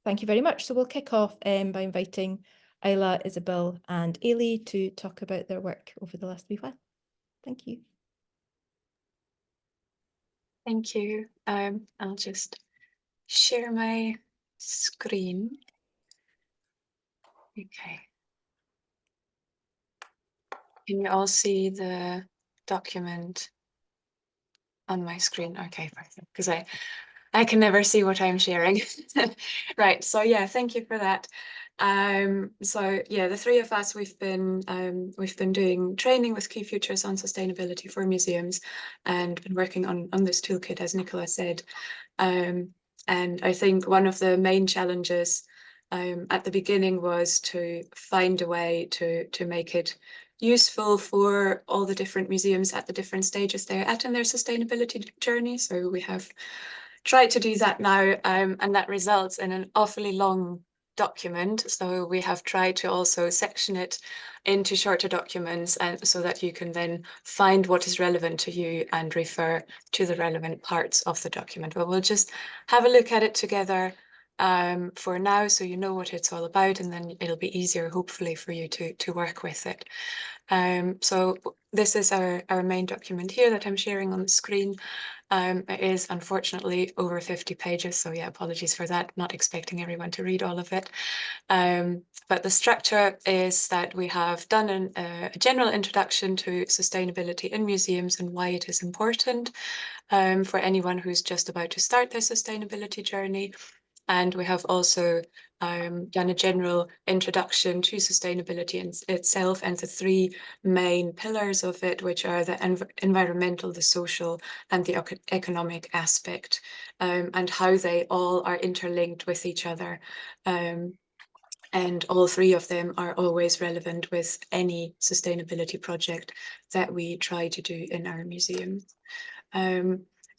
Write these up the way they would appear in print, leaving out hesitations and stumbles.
Thank you very much. So we'll kick off by inviting Isla, Isabel and Ailey to talk about their work over the last wee while. Thank you. Thank you. I'll just share my screen. Okay. Can you all see the document on my screen? Okay, perfect. Because I can never see what I'm sharing. Right, so yeah, thank you for that. So yeah, the three of us, we've been doing training with Key Futures on sustainability for museums and been working on this toolkit, as Nicola said. And I think one of the main challenges at the beginning was to find a way to make it useful for all the different museums at the different stages they're at in their sustainability journey. So we have tried to do that now, and that results in an awfully long document. So we have tried to also section it into shorter documents, and so that you can then find what is relevant to you and refer to the relevant parts of the document. But we'll just have a look at it together for now, so you know what it's all about, and then it'll be easier, hopefully, for you to work with it. So this is our main document here that I'm sharing on the screen. It is unfortunately over 50 pages, so yeah, apologies for that, not expecting everyone to read all of it. But the structure is that we have done a general introduction to sustainability in museums and why it is important for anyone who's just about to start their sustainability journey. And we have also done a general introduction to sustainability itself and the three main pillars of it, which are the environmental, the social, and the economic aspect, and how they all are interlinked with each other. And all three of them are always relevant with any sustainability project that we try to do in our museum.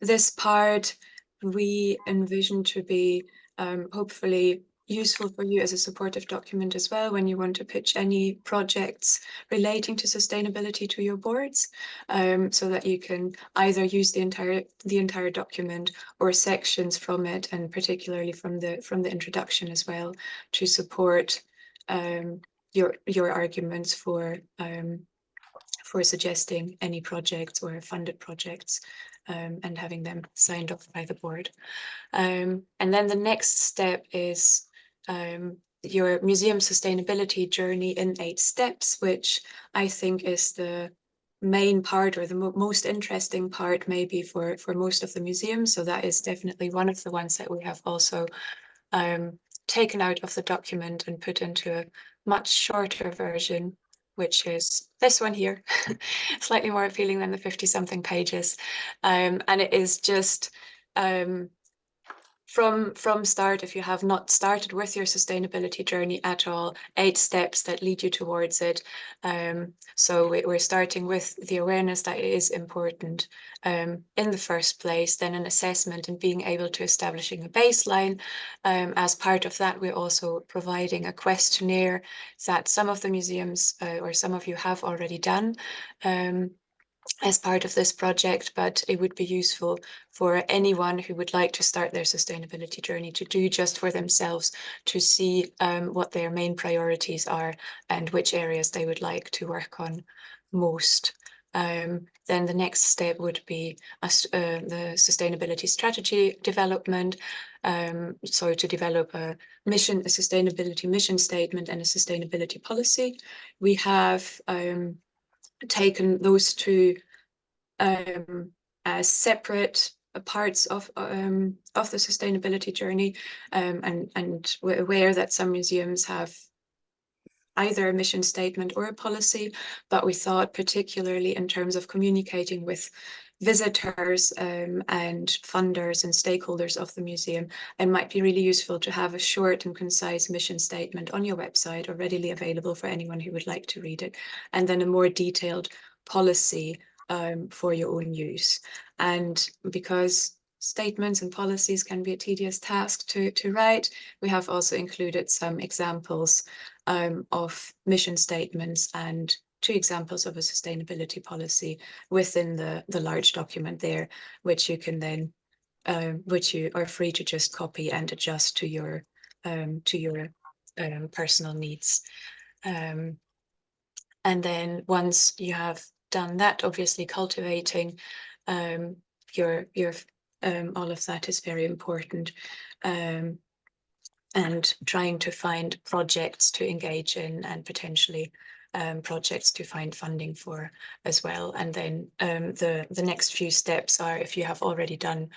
This part we envision to be hopefully useful for you as a supportive document as well when you want to pitch any projects relating to sustainability to your boards, so that you can either use the entire document or sections from it, and particularly from the introduction as well, to support your arguments for suggesting any projects or funded projects, and having them signed off by the board. And then the next step is your museum sustainability journey in 8 steps, which I think is the main part, or the most interesting part maybe for most of the museums. So that is definitely one of the ones that we have also taken out of the document and put into a much shorter version, which is this one here, slightly more appealing than the 50-something pages. And it is just from start, if you have not started with your sustainability journey at all, 8 steps that lead you towards it. So we're starting with the awareness that it is important in the first place, then an assessment and being able to establishing a baseline. As part of that, we're also providing a questionnaire that some of the museums or some of you have already done as part of this project, but it would be useful for anyone who would like to start their sustainability journey to do just for themselves, to see what their main priorities are and which areas they would like to work on most. Then the next step would be the sustainability strategy development. So to develop a sustainability mission statement and a sustainability policy. We have taken those two as separate parts of the sustainability journey, and we're aware that some museums have either a mission statement or a policy, but we thought particularly in terms of communicating with visitors and funders and stakeholders of the museum, it might be really useful to have a short and concise mission statement on your website or readily available for anyone who would like to read it, and then a more detailed policy for your own use. And because statements and policies can be a tedious task to write, we have also included some examples of mission statements and 2 examples of a sustainability policy within the large document there, which you can then which you are free to just copy and adjust to your to your personal needs. And then once you have done that, obviously cultivating your all of that is very important. And trying to find projects to engage in and potentially projects to find funding for as well. And then the next few steps are, if you have already done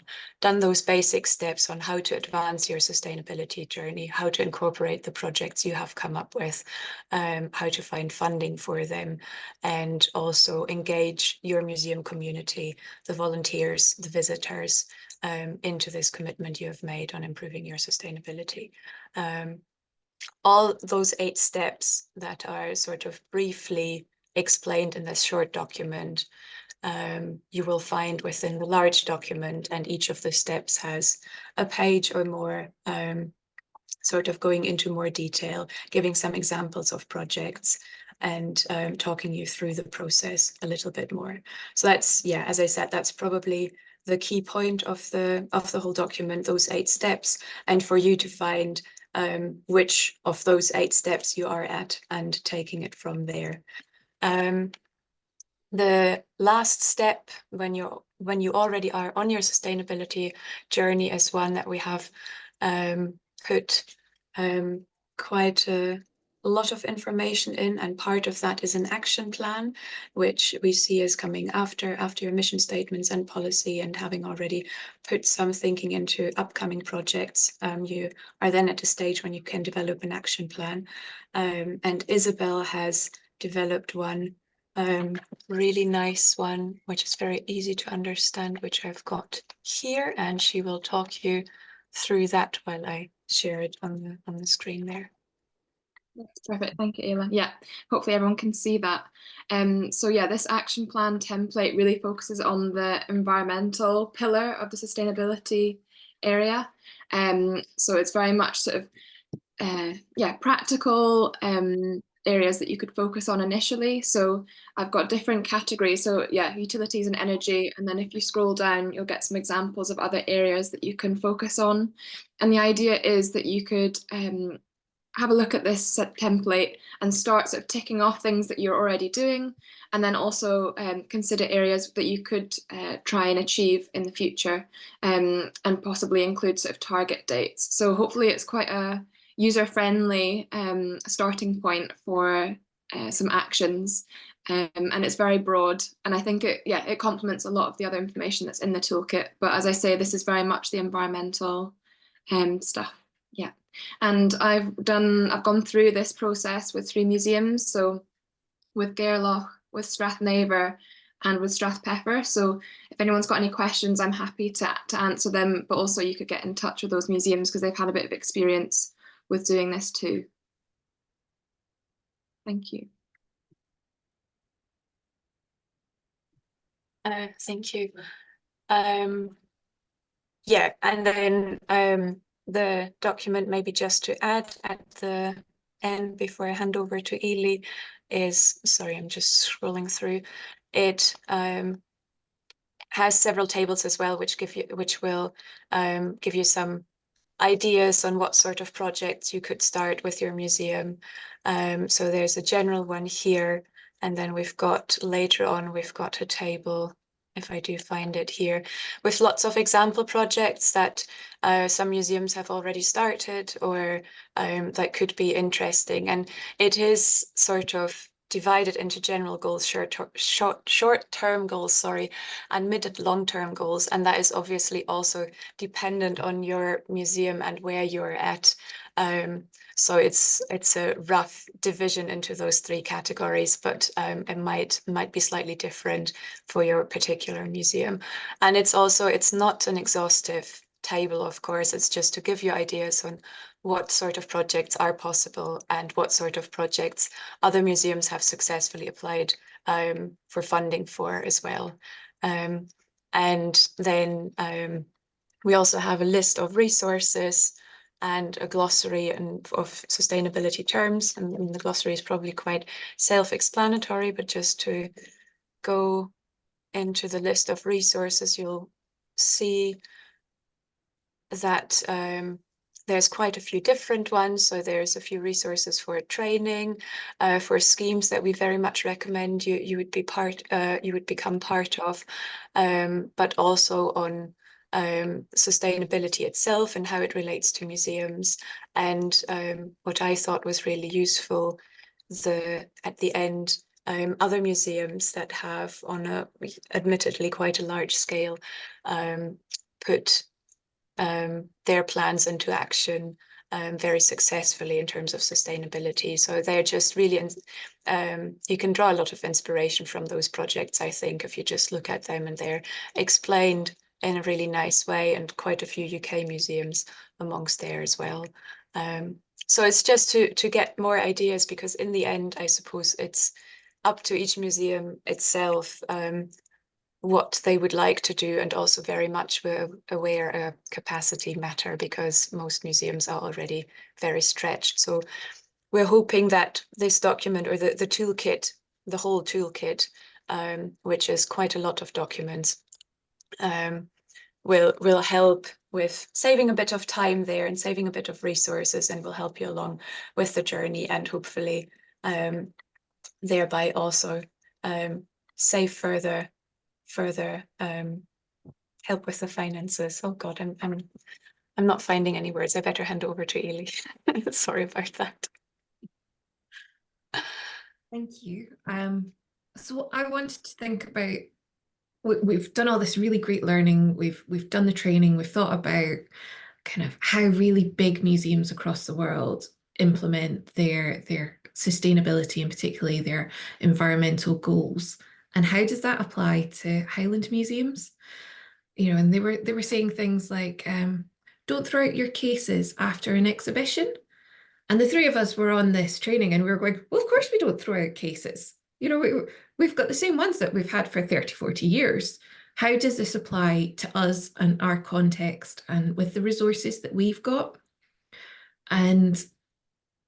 those basic steps on how to advance your sustainability journey, how to incorporate the projects you have come up with, how to find funding for them, and also engage your museum community, the volunteers, the visitors, into this commitment you have made on improving your sustainability. All those 8 steps that are sort of briefly explained in this short document, you will find within the large document, and each of the steps has a page or more, sort of going into more detail, giving some examples of projects, and talking you through the process a little bit more. So that's, yeah, as I said, that's probably the key point of the whole document, those 8 steps, and for you to find which of those 8 steps you are at and taking it from there. The last step, when you already are on your sustainability journey, is one that we have put quite a lot of information in, and part of that is an action plan, which we see as coming after your mission statements and policy, and having already put some thinking into upcoming projects. You are then at a stage when you can develop an action plan, and Isabel has developed one, really nice one, which is very easy to understand, which I've got here, and she will talk you through that while I share it on the screen there. That's perfect. Thank you, Ayla. Yeah, hopefully everyone can see that. So yeah, this action plan template really focuses on the environmental pillar of the sustainability area. So it's very much sort of practical areas that you could focus on initially. So I've got different categories. So yeah, utilities and energy. And then if you scroll down, you'll get some examples of other areas that you can focus on. And the idea is that you could have a look at this template and start sort of ticking off things that you're already doing, and then also consider areas that you could try and achieve in the future, and possibly include sort of target dates. So hopefully it's quite a user-friendly starting point for some actions, and it's very broad, and I think it complements a lot of the other information that's in the toolkit. But as I say, this is very much the environmental stuff. Yeah. And I've gone through this process with 3 museums, so with Gairloch, with Strathnaver, and with Strathpeffer. So if anyone's got any questions, I'm happy to answer them, but also you could get in touch with those museums because they've had a bit of experience with doing this too. Thank you. Thank you. Yeah, and then the document, maybe just to add at the end before I hand over to Ely, is, sorry, I'm just scrolling through. It has several tables as well, which will give you some ideas on what sort of projects you could start with your museum. So there's a general one here, and then we've got later on, we've got a table, if I do find it here, with lots of example projects that some museums have already started, or that could be interesting. And it is sort of divided into general goals, short-term goals, sorry, and mid and long-term goals. And that is obviously also dependent on your museum and where you're at. So it's a rough division into those 3 categories, but it might be slightly different for your particular museum. And it's not an exhaustive table, of course. It's just to give you ideas on what sort of projects are possible and what sort of projects other museums have successfully applied for funding for as well. And then we also have a list of resources and a glossary of sustainability terms. And the glossary is probably quite self-explanatory, but just to go into the list of resources, you'll see that there's quite a few different ones. So there's a few resources for training, for schemes that we very much recommend you would become part of, but also on sustainability itself and how it relates to museums. And what I thought was really useful, at the end, other museums that have, on a admittedly quite a large scale, put their plans into action very successfully in terms of sustainability. So they're just really, you can draw a lot of inspiration from those projects, I think, if you just look at them, and they're explained in a really nice way, and quite a few UK museums amongst there as well. So it's just to get more ideas, because in the end, I suppose it's up to each museum itself what they would like to do, and also very much we're aware of capacity matter, because most museums are already very stretched. So we're hoping that this document, or the toolkit, the whole toolkit, which is quite a lot of documents, will help with saving a bit of time there and saving a bit of resources, and will help you along with the journey, and hopefully thereby also save further help with the finances. Oh God, I'm not finding any words. I better hand over to Ely. Sorry about that. Thank you. So I wanted to think about, we've done all this really great learning. We've done the training. We've thought about kind of how really big museums across the world implement their sustainability, and particularly their environmental goals. And how does that apply to Highland museums? You know, and they were saying things like, don't throw out your cases after an exhibition. And the three of us were on this training, and we were going, well, of course we don't throw out cases. You know, we've got the same ones that we've had for 30, 40 years. How does this apply to us and our context and with the resources that we've got? And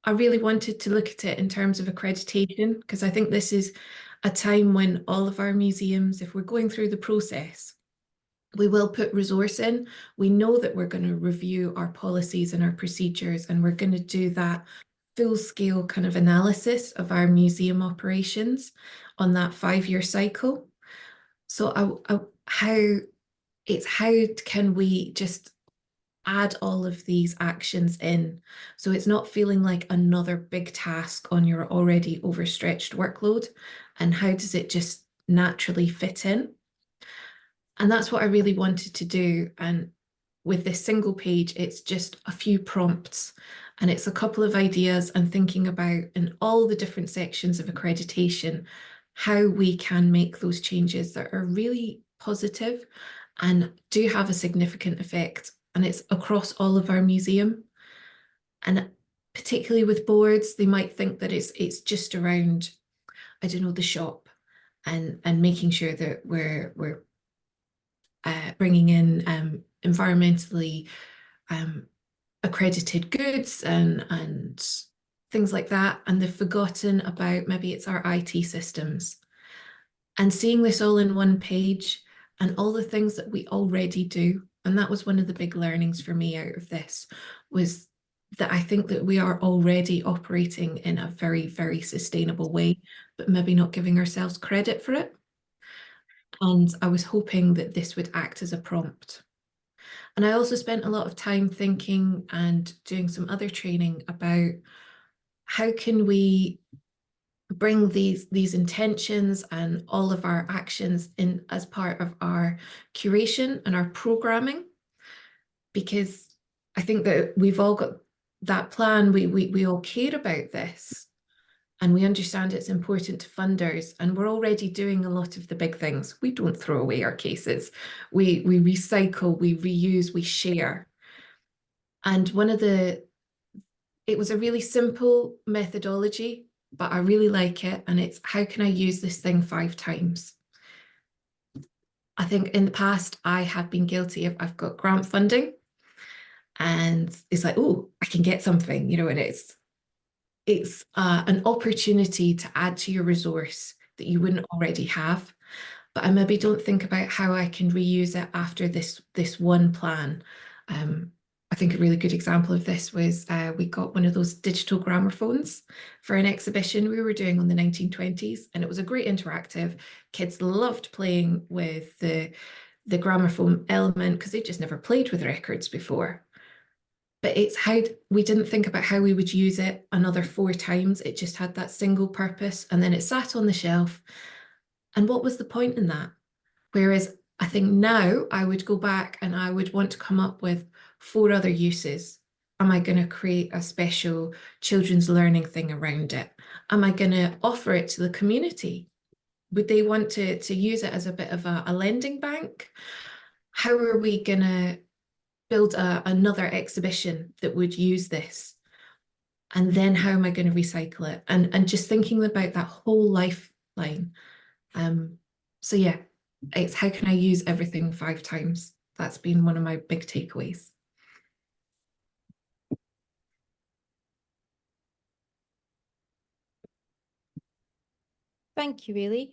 I really wanted to look at it in terms of accreditation, because I think this is a time when all of our museums, if we're going through the process, we will put resource in. We know that we're going to review our policies and our procedures, and we're going to do that full-scale kind of analysis of our museum operations on that 5-year cycle. So how can we just add all of these actions in, so it's not feeling like another big task on your already overstretched workload, and how does it just naturally fit in? And that's what I really wanted to do. And with this single page, it's just a few prompts, and it's a couple of ideas and thinking about, in all the different sections of accreditation, how we can make those changes that are really positive and do have a significant effect. And it's across all of our museum. And particularly with boards, they might think that it's just around, I don't know, the shop, and making sure that we're bringing in environmentally accredited goods and things like that. And they've forgotten about, maybe it's our IT systems. And seeing this all in one page, and all the things that we already do. And that was one of the big learnings for me out of this, was that I think that we are already operating in a very, very sustainable way, but maybe not giving ourselves credit for it. And I was hoping that this would act as a prompt. And I also spent a lot of time thinking and doing some other training about how can we bring these intentions and all of our actions in as part of our curation and our programming, because I think that we've all got that plan. We all care about this, and we understand it's important to funders, and we're already doing a lot of the big things. We don't throw away our cases. We recycle, we reuse, we share. And it was a really simple methodology, but I really like it. And it's, how can I use this thing 5 times? I think in the past, I have been guilty of, I've got grant funding, and it's like, oh, I can get something, you know, and it's an opportunity to add to your resource that you wouldn't already have. But I maybe don't think about how I can reuse it after this one plan. I think a really good example of this was we got one of those digital gramophones for an exhibition we were doing on the 1920s, and it was a great interactive. Kids loved playing with the gramophone element because they just never played with records before. But it's how we didn't think about how we would use it another 4 times. It just had that single purpose, and then it sat on the shelf. And what was the point in that? Whereas I think now I would go back and I would want to come up with 4 other uses. Am I going to create a special children's learning thing around it? Am I going to offer it to the community? Would they want to use it as a bit of a lending bank? How are we going to build another exhibition that would use this? And then how am I going to recycle it? And just thinking about that whole lifeline. So yeah, it's how can I use everything 5 times? That's been one of my big takeaways. Thank you, Ailey.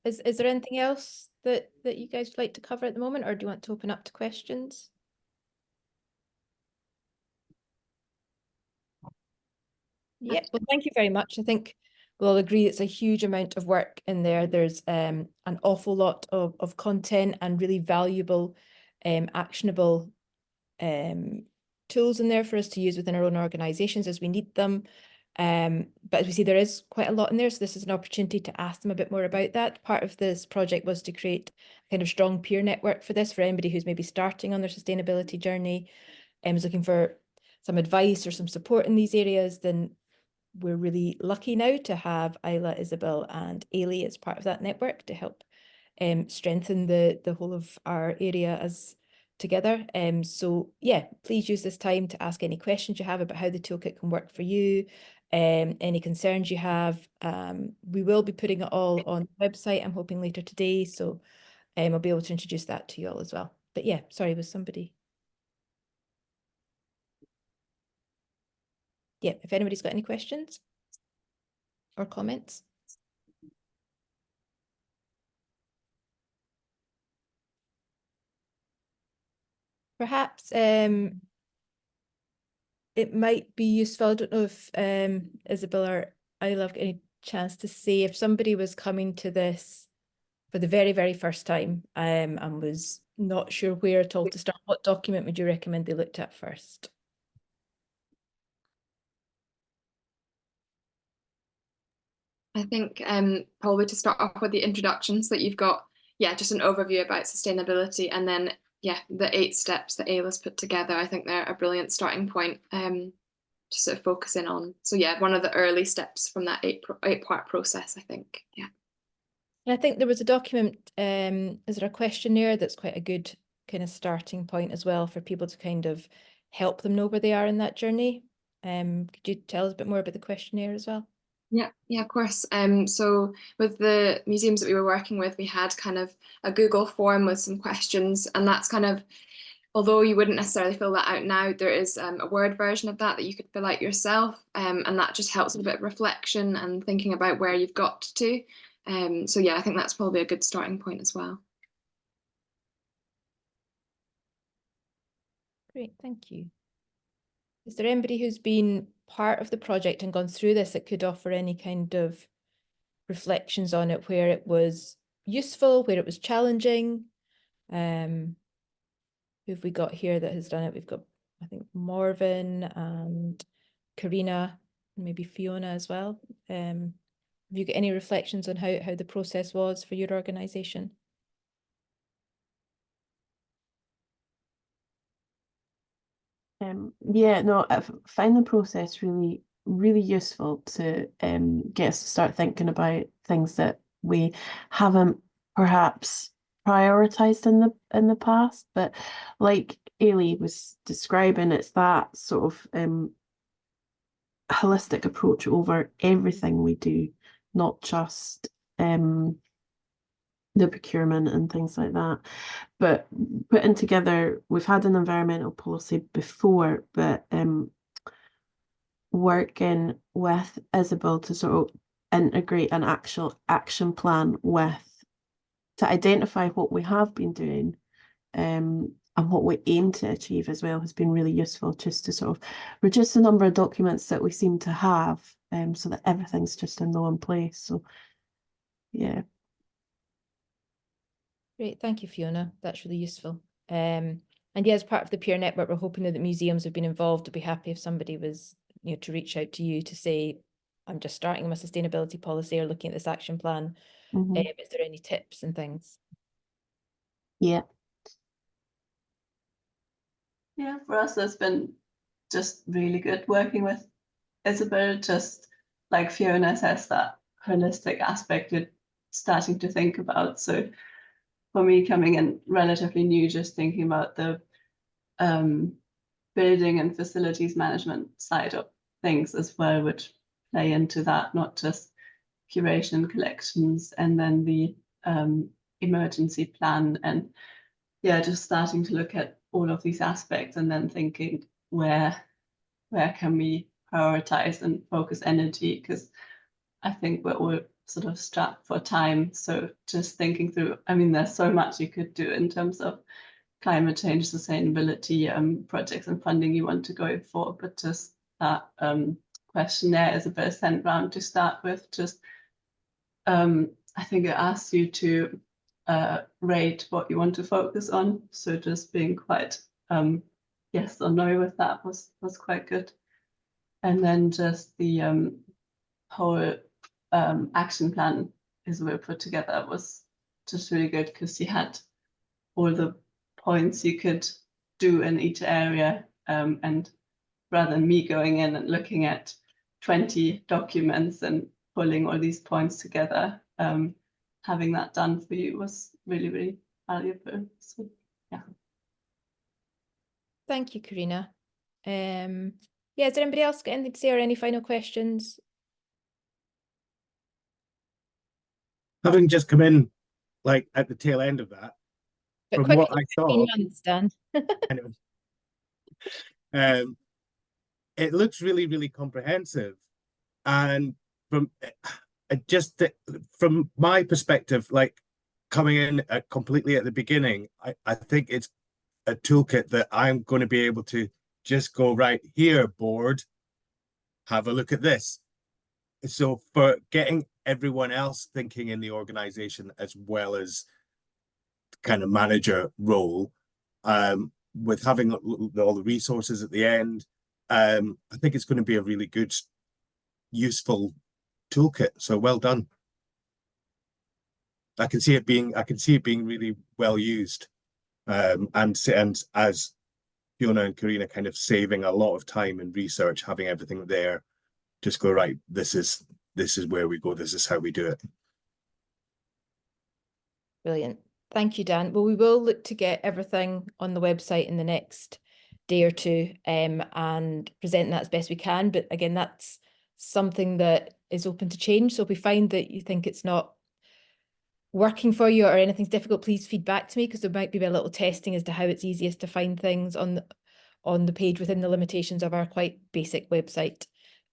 Is there anything else that you guys would like to cover at the moment, or do you want to open up to questions? Yep, well, thank you very much. I think we'll all agree it's a huge amount of work in there. There's an awful lot of content and really valuable, actionable tools in there for us to use within our own organisations as we need them. But as we see, there is quite a lot in there, so this is an opportunity to ask them a bit more about that. Part of this project was to create a kind of strong peer network for this, for anybody who's maybe starting on their sustainability journey and is looking for some advice or some support in these areas. Then we're really lucky now to have Isla, Isabel and Ailey as part of that network to help strengthen the whole of our area as together. So yeah, please use this time to ask any questions you have about how the toolkit can work for you, any concerns you have. We will be putting it all on the website, I'm hoping later today, so I'll be able to introduce that to you all as well. But yeah, sorry, was somebody? Yeah, if anybody's got any questions or comments. Perhaps it might be useful. I don't know if Isabel or Isla have got any chance to say if somebody was coming to this for the very, very first time and was not sure where at all to start, what document would you recommend they looked at first? I think probably to start off with the introductions that you've got, yeah, just an overview about sustainability, and then yeah, the 8 steps that Ayla's put together. I think they're a brilliant starting point to sort of focus in on. So yeah, one of the early steps from that 8-part process, I think. Yeah. And I think there was a document, is there a questionnaire that's quite a good kind of starting point as well for people to kind of help them know where they are in that journey? Could you tell us a bit more about the questionnaire as well? Yeah, of course. So with the museums that we were working with, we had kind of a Google form with some questions, and that's kind of, although you wouldn't necessarily fill that out now, there is a Word version of that you could fill out yourself, and that just helps with a bit of reflection and thinking about where you've got to. So yeah, I think that's probably a good starting point as well. Great, thank you. Is there anybody who's been part of the project and gone through this that could offer any kind of reflections on it, where it was useful, where it was challenging? Who have we got here that has done it? We've got, I think, Morven and Karina, and maybe Fiona as well. Have you got any reflections on how the process was for your organisation? Yeah, no, I find the process really, really useful to get us to start thinking about things that we haven't perhaps prioritized in the past. But like Ailey was describing, it's that sort of holistic approach over everything we do, not just the procurement and things like that. But putting together, we've had an environmental policy before, but working with Isabel to sort of integrate an actual action plan with, to identify what we have been doing, what we aim to achieve as well has been really useful, just to sort of reduce the number of documents that we seem to have, so that everything's just in the one place. So yeah. Great, thank you, Fiona. That's really useful. And yeah, as part of the peer network, we're hoping that the museums have been involved. I'd be happy if somebody was, to reach out to you to say, I'm just starting my sustainability policy or looking at this action plan. Is there any tips and things? Yeah. Yeah, for us, it's been just really good working with Isabel. Just like Fiona says, that holistic aspect you're starting to think about. So for me, coming in relatively new, just thinking about the building and facilities management side of things as well, which play into that, not just curation and collections, and then the emergency plan, and yeah, just starting to look at all of these aspects and then thinking where can we prioritize and focus energy, because I think we're all sort of strapped for time. So just thinking through, I mean, there's so much you could do in terms of climate change, sustainability projects and funding you want to go for, but just that questionnaire Isabel sent round to start with, just I think it asks you to rate what you want to focus on. So just being quite yes or no with that was quite good. And then just the whole action plan Isabel put together was just really good, because you had all the points you could do in each area, and rather than me going in and looking at 20 documents and pulling all these points together, having that done for you was really, really valuable. So yeah. Thank you, Karina. Yeah, has anybody else got anything to say or any final questions? Having just come in like at the tail end of that, But from quick, what I saw, months, Dan. it looks really, really comprehensive. And from from my perspective, like coming in completely at the beginning, I think it's a toolkit that I'm going to be able to just go, right here, board, have a look at this. So for getting everyone else thinking in the organization as well as kind of manager role, with having all the resources at the end, I think it's going to be a really good, useful toolkit. So well done. I can see it being really well used, and as Fiona and Karina kind of saving a lot of time and research, having everything there, just go, right, this is where we go, this is how we do it. Brilliant. Thank you, Dan. Well, we will look to get everything on the website in the next day or two, and present that as best we can. But again, that's something that is open to change. So if we find that you think it's not working for you or anything's difficult, please feed back to me, because there might be a little testing as to how it's easiest to find things on the page within the limitations of our quite basic website.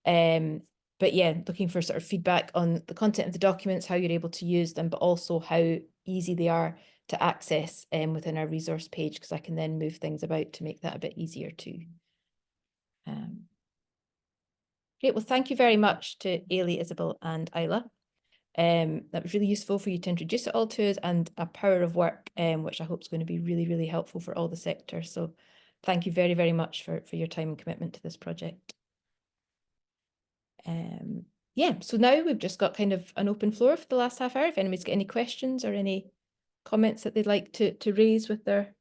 But yeah, looking for sort of feedback on the content of the documents, how you're able to use them, but also how easy they are to access within our resource page, because I can then move things about to make that a bit easier too. Great, well, thank you very much to Ailey, Isabel and Isla. That was really useful for you to introduce it all to us, and a power of work, which I hope is going to be really, really helpful for all the sectors. So thank you very, very much for your time and commitment to this project. Yeah, so now we've just got kind of an open floor for the last half hour. If anybody's got any questions or any comments that they'd like to raise with their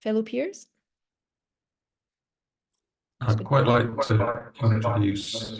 fellow peers. I'd quite like to introduce